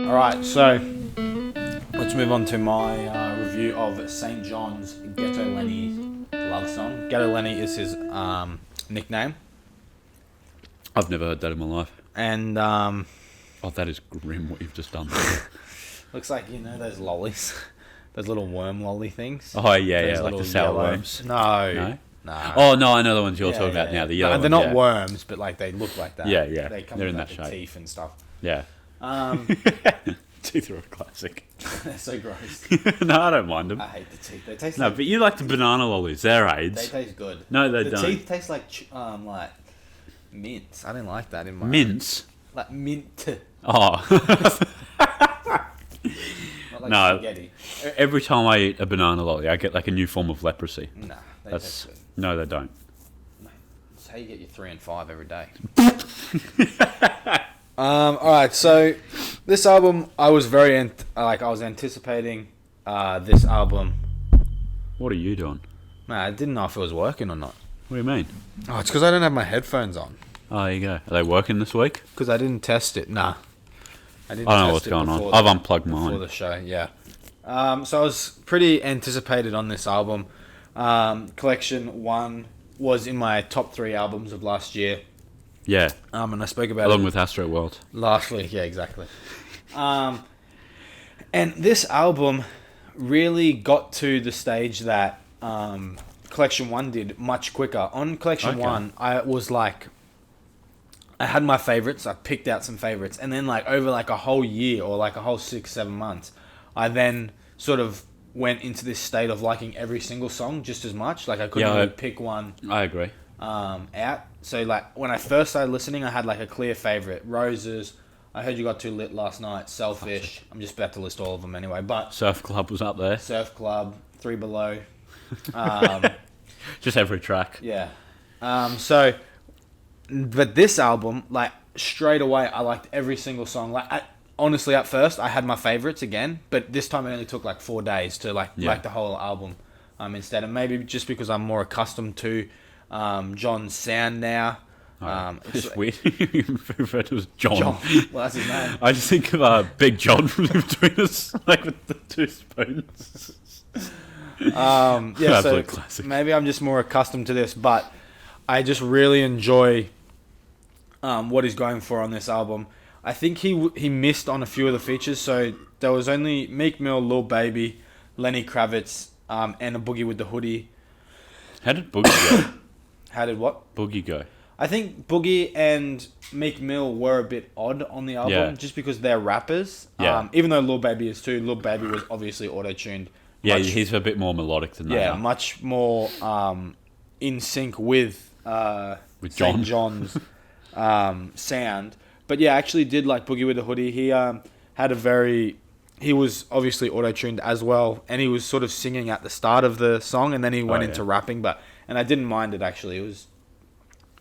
Alright, so let's move on to my review of Saint John's Ghetto Lenny love song. Ghetto Lenny is his nickname. I've never heard that in my life. And Oh, that is grim what you've just done. looks like, you know, those lollies. Those little worm lolly things. Oh, yeah, Those yeah, like the little sour yellow- worms. No. No? No. Oh, no, I know the ones you're Yeah, talking yeah, about yeah. now. The yellow No, they're ones, not worms, but like they look like that. Yeah, yeah. They come They're with in like, that the shape. teeth and stuff. Yeah. Teeth are a classic. They're so gross. No, I don't mind them. I hate the teeth. They taste No, like but you like the banana lollies. They're they AIDS. taste good. No, they the don't. teeth taste like mints. I didn't like that in my Mince? like mint. Oh. Not like No. spaghetti. Every time I eat a banana lolly, I get like a new form of leprosy. Nah, they That's taste good. No, they don't. Mate, that's how you get your 3 and 5 every day. Alright, so this album, I was I was anticipating this album. What are you doing? Man, I didn't know if it was working or not. What do you mean? Oh, it's because I don't have my headphones on. Oh, there you go. Are they working this week? Because I didn't test it. Nah. I didn't I don't know test what's it going on. before I've the- unplugged Before mine. the show, yeah. So I was pretty anticipated on this album. Collection 1 was in my top 3 albums of last year. Yeah, And I spoke about along it with Astro World. last week. Yeah, exactly. And this album really got to the stage that Collection 1 did much quicker. On Collection Okay. 1, I was like... I had my favorites. I picked out some favorites. And then like over like a whole year or like a whole 6-7 months, I then sort of went into this state of liking every single song just as much. Like I couldn't Yeah, really pick one I agree. out. So like when I first started listening, I had like a clear favorite. Roses. I heard you got too lit last night. Selfish. I'm just about to list all of them anyway. But Surf Club was up there. Surf Club, Three Below. Just every track. Yeah. But this album, like straight away, I liked every single song. Like honestly, at first, I had my favorites again, but this time it only took like 4 days to like the whole album. Instead, and maybe just because I'm more accustomed to John's sound now. It's weird. You refer to as John. John. Well, that's his name. I just think of Big John from between us, like with the 2 spoons. Yeah, so Absolute classic. maybe I'm just more accustomed to this, but I just really enjoy what he's going for on this album. I think he missed on a few of the features, so there was only Meek Mill, Lil Baby, Lenny Kravitz, and a Boogie with the Hoodie. How did Boogie go? How did what? Boogie go? I think Boogie and Meek Mill were a bit odd on the album, Yeah. just because they're rappers. Yeah. Even though Lil Baby is too. Lil Baby was obviously auto-tuned. Yeah, Much- he's a bit more melodic than that. Yeah, huh? much more in sync with With Saint John. John's sound. But yeah, I actually did like Boogie with the Hoodie. He had a very... He was obviously auto-tuned as well, and he was sort of singing at the start of the song, and then he went into rapping. And I didn't mind it, actually. It was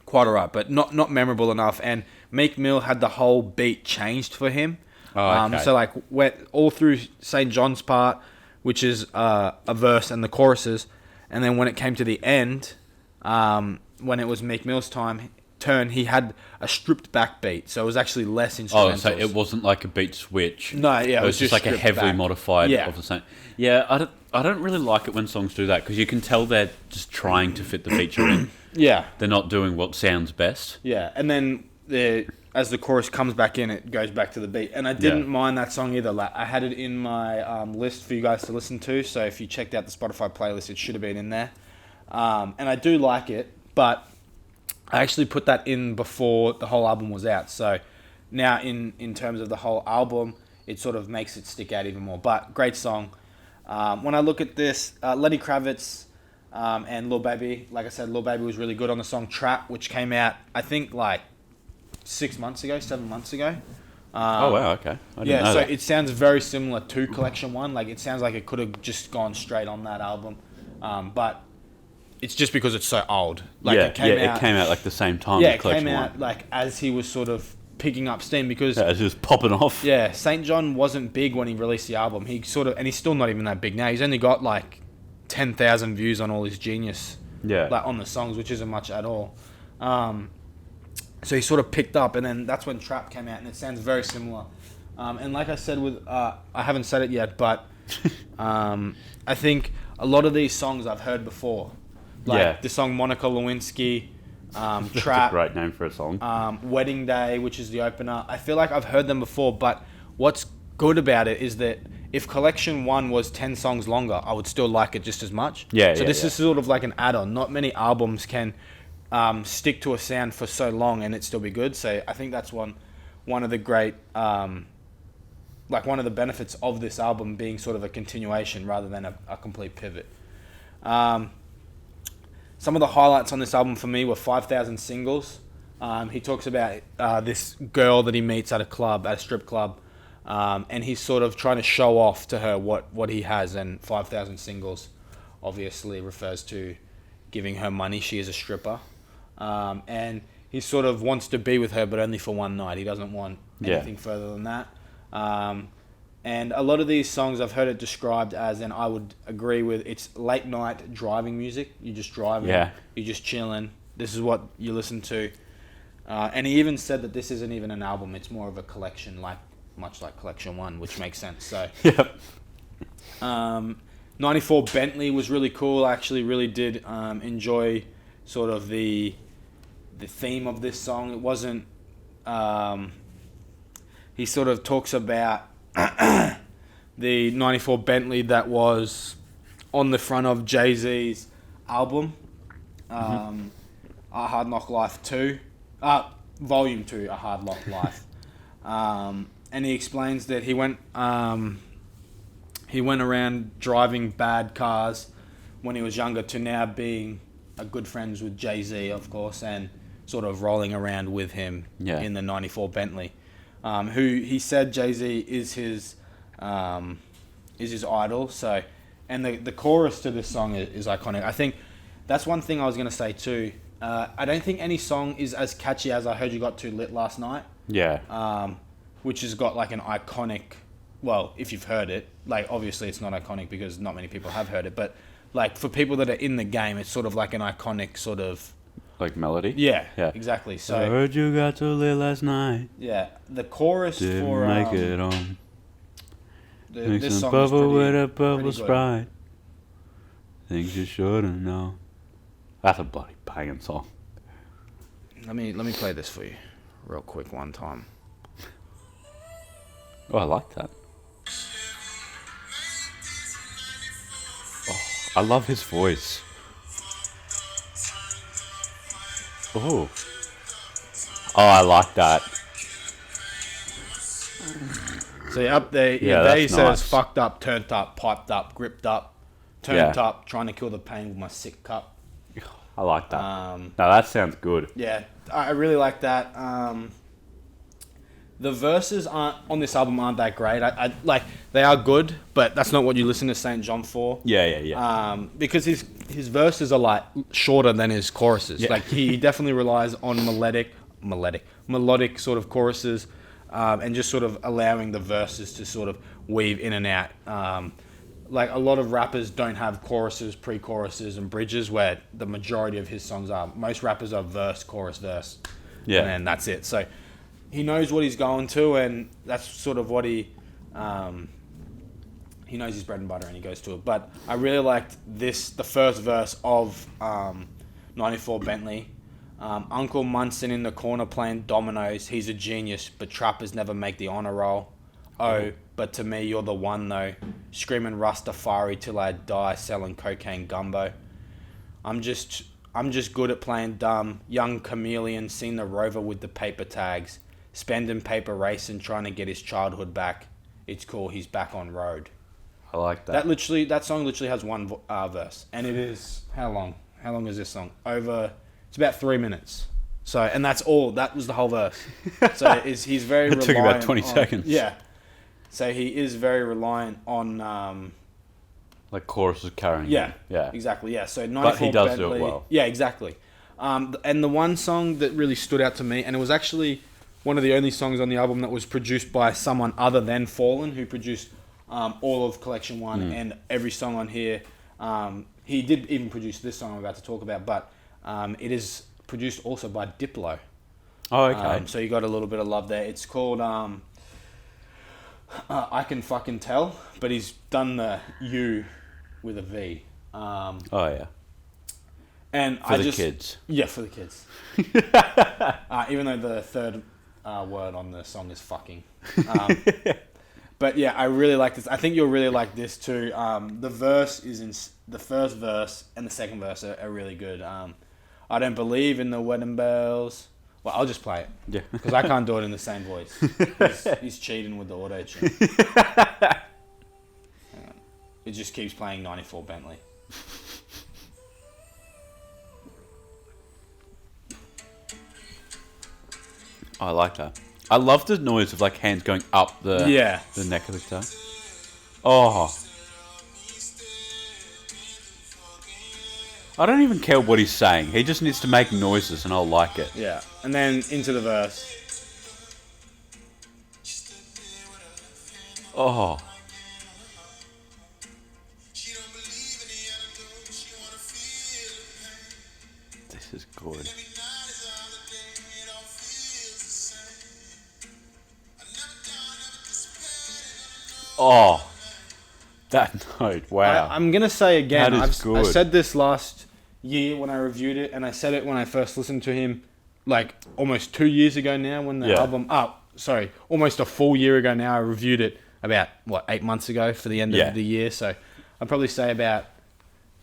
quite alright, but not memorable enough. And Meek Mill had the whole beat changed for him. Oh, okay. So like went all through St. John's part, which is a verse and the choruses, and then when it came to the end, when it was Meek Mill's turn, he had a stripped back beat, so it was actually less instrumental. Oh, so it wasn't like a beat switch. No, yeah, it was just like a stripped heavily back. modified Yeah. of the same. Yeah, I don't really like it when songs do that because you can tell they're just trying to fit the feature in. Yeah, They're not doing what sounds best. yeah, and then as the chorus comes back in, it goes back to the beat, and I didn't mind that song either. Like I had it in my list for you guys to listen to, so if you checked out the Spotify playlist, it should have been in there. And I do like it, but I actually put that in before the whole album was out. So now in terms of the whole album, it sort of makes it stick out even more. But great song. When I look at this, Lenny Kravitz and Lil Baby, like I said, Lil Baby was really good on the song Trap, which came out, I think, like 7 months ago. Oh, wow, okay. I didn't Yeah, know so that. it sounds very similar to Collection 1. Like, it sounds like it could have just gone straight on that album. But it's just because it's so old. Like, it came out like the same time yeah, as it Collection came out 1. like as he was sort of picking up steam because Yeah, it's just popping off. yeah, Saint John wasn't big when he released the album. He sort of, and he's still not even that big now. He's only got like 10,000 views on all his Genius, Yeah. like on the songs, which isn't much at all. So he sort of picked up, and then that's when Trap came out, and it sounds very similar And like I said, I haven't said it yet, but I think a lot of these songs I've heard before. Like the song Monica Lewinsky, That's Trap, a great name for a song. Wedding Day, which is the opener. I feel like I've heard them before, but what's good about it is that if Collection 1 was 10 songs longer, I would still like it just as much. So this is sort of like an add-on. Not many albums can stick to a sound for so long and it still be good. So I think that's one of the great, like one of the benefits of this album being sort of a continuation rather than a complete pivot. Some of the highlights on this album for me were 5,000 Singles. He talks about this girl that he meets at a strip club, and he's sort of trying to show off to her what he has, and 5,000 Singles obviously refers to giving her money. She is a stripper. And he sort of wants to be with her, but only for one night. He doesn't want anything further than that. And a lot of these songs, I've heard it described as, and I would agree with, it's late night driving music. You're just driving, you're just chilling. This is what you listen to. And he even said that this isn't even an album. It's more of a collection, much like Collection 1, which makes sense. So, 94 Bentley was really cool. I actually really did enjoy sort of the theme of this song. It wasn't... he sort of talks about the 94 Bentley that was on the front of Jay-Z's album, A Hard Knock Life 2, Volume 2, A Hard Knock Life. And he explains that he went around driving bad cars when he was younger to now being a good friends with Jay-Z, of course, and sort of rolling around with him in the 94 Bentley. Who he said Jay-Z is his idol. So, and the chorus to this song is iconic. I think that's one thing I was going to say too. I don't think any song is as catchy as I Heard You Got Too Lit Last Night. Which has got like an iconic, well, if you've heard it, like obviously it's not iconic because not many people have heard it, but like for people that are in the game, it's sort of like an iconic sort of... Like melody? Yeah, exactly. So I heard you got too lit last night. Yeah, the chorus Didn't make it on. This song bubble is with a bubble Sprite. Things you shouldn't know. That's a bloody banging song. Let me play this for you, real quick one time. Oh, I like that. Oh, I love his voice. Oh, I like that. So up there, he says, fucked up, turned up, piped up, gripped up, turned up, trying to kill the pain with my sick cup. I like that. No, that sounds good. Yeah, I really like that. The verses on this album aren't that great. I like, they are good, but that's not what you listen to Saint Jhn for. Yeah. Because his verses are like shorter than his choruses. Yeah. Like he definitely relies on melodic sort of choruses, and just sort of allowing the verses to sort of weave in and out. Like a lot of rappers don't have choruses, pre-choruses, and bridges, where the majority of his songs are. Most rappers are verse, chorus, verse, and then that's it. So he knows what he's going to, and that's sort of what he knows his bread and butter, and he goes to it. But I really liked the first verse of 94 Bentley. Uncle Munson in the corner playing dominoes. He's a genius, but trappers never make the honor roll. Oh, but to me you're the one though. Screaming Rastafari till I die, selling cocaine gumbo. I'm just good at playing dumb. Young chameleon, seen the rover with the paper tags. Spending paper racing, trying to get his childhood back. It's cool, he's back on road. I like that. That song literally has one verse, and it is how long? How long is this song? It's about 3 minutes. So, and that's all. That was the whole verse. So he's very reliant. It took about 20 seconds. Yeah. So he is very reliant on. Like choruses carrying. Yeah. Yeah. Exactly. Yeah. So 94 But he does Bentley, do it well. Yeah. Exactly. And the one song that really stood out to me, and it was actually one of the only songs on the album that was produced by someone other than Fallen, who produced all of Collection 1 and every song on here. He did even produce this song I'm about to talk about, but it is produced also by Diplo. Oh, okay. So you got a little bit of love there. It's called I Can Fucking Tell, but he's done the U with a V. Oh yeah. And For the kids. Yeah, for the kids. Even though the third word on the song is fucking. But yeah, I really like this. I think you'll really like this too. The verse is in the first verse and the second verse are really good. I don't believe in the wedding bells. Well, I'll just play it. Yeah. Because I can't do it in the same voice. He's cheating with the auto tune. Hang on. It just keeps playing 94 Bentley. I like that. I love the noise of like hands going up the neck of the guitar. Oh. I don't even care what he's saying. He just needs to make noises and I'll like it. Yeah. And then into the verse. Oh. This is good. Oh. That note, wow. I'm going to say again, That is good. I said this last year when I reviewed it, and I said it when I first listened to him, like almost 2 years ago now when the album... almost a full year ago now. I reviewed it about, 8 months ago for the end of the year. So I'd probably say about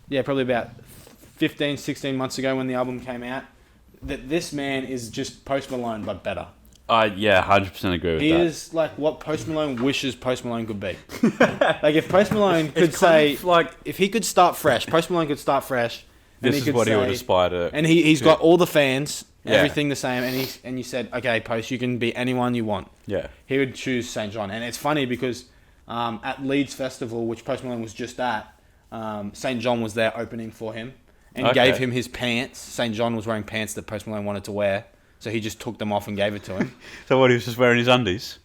15, 16 months ago when the album came out, that this man is just Post Malone, but better. 100% agree with that. He is like what Post Malone wishes Post Malone could be. Like if Post Malone could say, if he could start fresh, Post Malone could start fresh. This is what he would aspire to. And he's got all the fans, everything the same, and you said, okay, Post, you can be anyone you want. Yeah. He would choose Saint Jhn. And it's funny because at Leeds Festival, which Post Malone was just at, Saint Jhn was there opening for him and gave him his pants. Saint Jhn was wearing pants that Post Malone wanted to wear. So he just took them off and gave it to him. So what, he was just wearing his undies?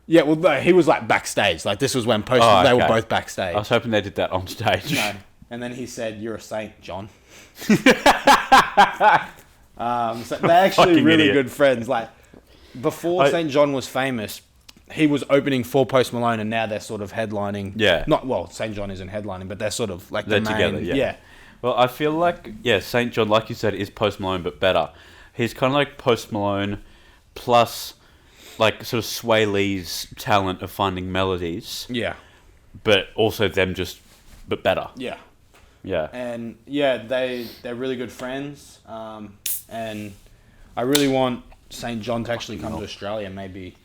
Yeah, well, no, he was like backstage. Like this was when they were both backstage. I was hoping they did that on stage. No. And then he said, "You're a saint, John." So they're actually really good friends. Like before Saint Jhn was famous, he was opening for Post Malone, and now they're sort of headlining. Yeah. Saint Jhn isn't headlining, but they're sort of like they're the main, together. Yeah. Well, I feel like Saint Jhn, like you said, is Post Malone but better. He's kind of like Post Malone plus like sort of Sway Lee's talent of finding melodies. Yeah. But also them but better. Yeah. Yeah. And they're really good friends. And I really want Saint Jhn to actually come to Australia, maybe.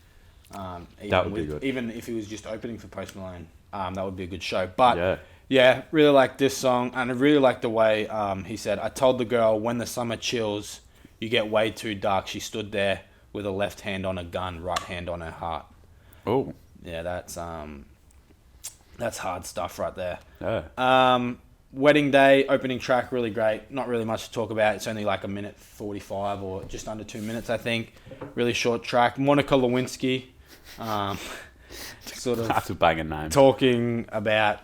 That would be good. Even if he was just opening for Post Malone, that would be a good show. But really like this song, and I really like the way he said, "I told the girl when the summer chills, you get way too dark. She stood there with her left hand on a gun, right hand on her heart." Oh. Yeah, that's hard stuff right there. Yeah. Wedding Day, opening track, really great. Not really much to talk about. It's only like 1:45 or just under 2 minutes, I think. Really short track. Monica Lewinsky, sort of that's a banging name. talking about,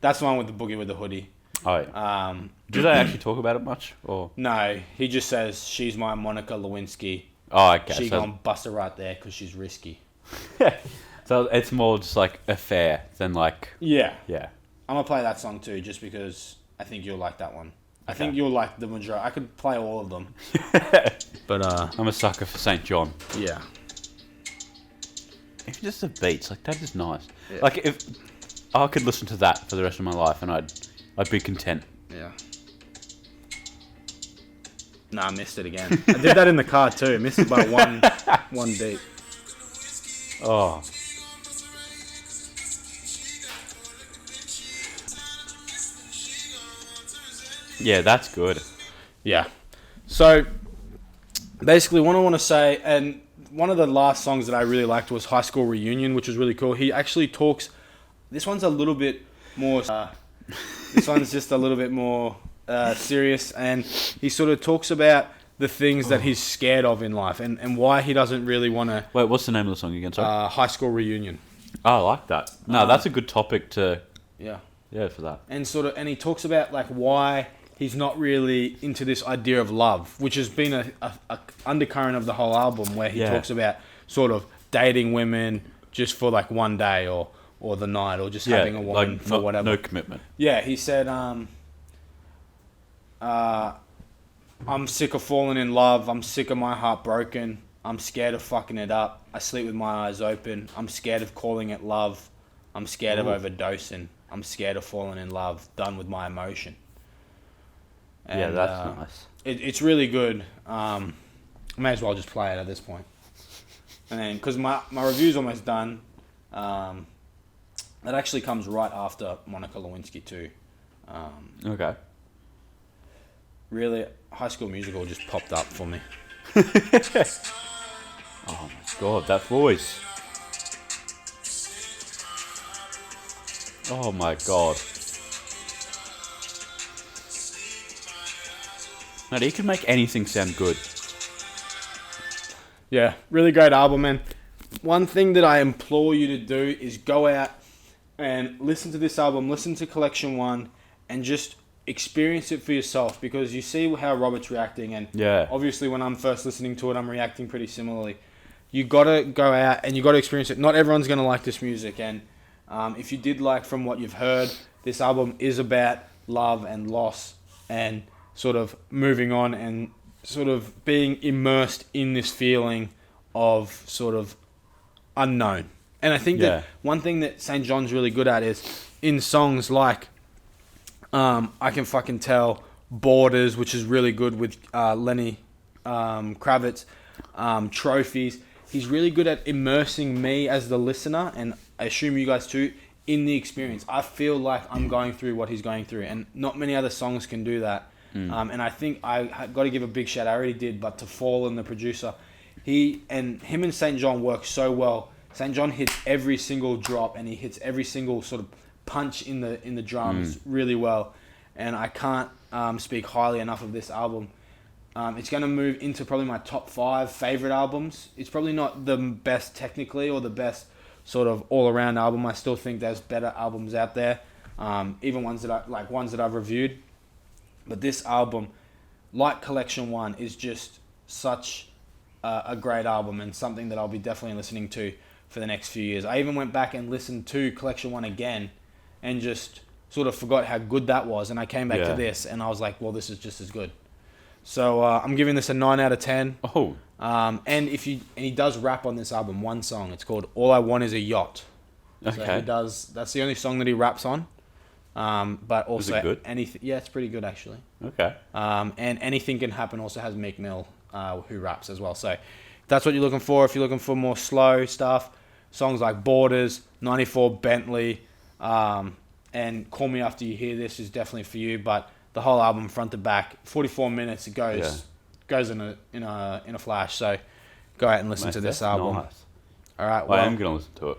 that's the one with the boogie with the hoodie. Oh, yeah. Do they actually talk about it much? Or No, he just says, "She's my Monica Lewinsky. Oh, okay. She gonna bust her right there because she's risky." So it's more just like affair than like... Yeah. Yeah. I'm going to play that song too, just because I think you'll like that one. I think you'll like the majority. I could play all of them. But, I'm a sucker for Saint Jhn. Yeah. Even just the beats, like that is nice. Yeah. Like if I could listen to that for the rest of my life and I'd be content. Yeah. Nah, I missed it again. I did that in the car too. I missed it by one beat. Oh. Yeah, that's good. Yeah. So, basically, what I want to say, and one of the last songs that I really liked was High School Reunion, which was really cool. He actually talks... This one's a little bit more... this one's just a little bit more serious, and he sort of talks about the things that he's scared of in life and why he doesn't really want to... Wait, what's the name of the song again? Sorry. High School Reunion. Oh, I like that. No, that's a good topic to... Yeah. Yeah, for that. And he talks about like why he's not really into this idea of love, which has been a undercurrent of the whole album, where he talks about sort of dating women, just for like one day or the night, or just having a woman for whatever. No commitment. Yeah, he said, I'm sick of falling in love. I'm sick of my heart broken. I'm scared of fucking it up. I sleep with my eyes open. I'm scared of calling it love. I'm scared of overdosing. I'm scared of falling in love. Done with my emotion. And, yeah, that's nice. It's really good. I may as well just play it at this point. And then, because my review's almost done, that actually comes right after Monica Lewinsky too. Okay. Really, High School Musical just popped up for me. Oh my god, that voice. Oh my god. Man, he can make anything sound good. Yeah, really great album, man. One thing that I implore you to do is go out and listen to this album, listen to Collection 1, and just experience it for yourself, because you see how Robert's reacting, and obviously when I'm first listening to it, I'm reacting pretty similarly. You gotta go out and you gotta experience it. Not everyone's gonna like this music, and if you did like from what you've heard, this album is about love and loss and sort of moving on and sort of being immersed in this feeling of sort of unknown. And I think that one thing that Saint John's really good at is in songs like I Can Fucking Tell, Borders, which is really good with Lenny Kravitz, Trophies. He's really good at immersing me as the listener, and I assume you guys too, in the experience. I feel like I'm going through what he's going through, and not many other songs can do that. And I think I got to give a big shout. I already did, but to Fallen, the producer, him and Saint Jhn work so well. Saint Jhn hits every single drop, and he hits every single sort of punch in the drums really well. And I can't speak highly enough of this album. It's going to move into probably my top 5 favorite albums. It's probably not the best technically or the best sort of all-around album. I still think there's better albums out there, even ones that I've reviewed. But this album, like Collection 1, is just such a great album, and something that I'll be definitely listening to for the next few years. I even went back and listened to Collection 1 again and just sort of forgot how good that was, and I came back to this and I was like, well, this is just as good. So I'm giving this a 9 out of 10. Oh. And he does rap on this album, one song. It's called All I Want Is a Yacht. Okay. So that's the only song that he raps on. But also, is it good? Yeah, it's pretty good actually. Okay. And Anything Can Happen also has Meek Mill, who raps as well. So if that's what you're looking for. If you're looking for more slow stuff, songs like Borders, 94 Bentley, and Call Me After You Hear This is definitely for you. But the whole album, front to back, 44 minutes, it goes in a flash. So go out and listen to this album. Nice. All right. Well, I am gonna listen to it.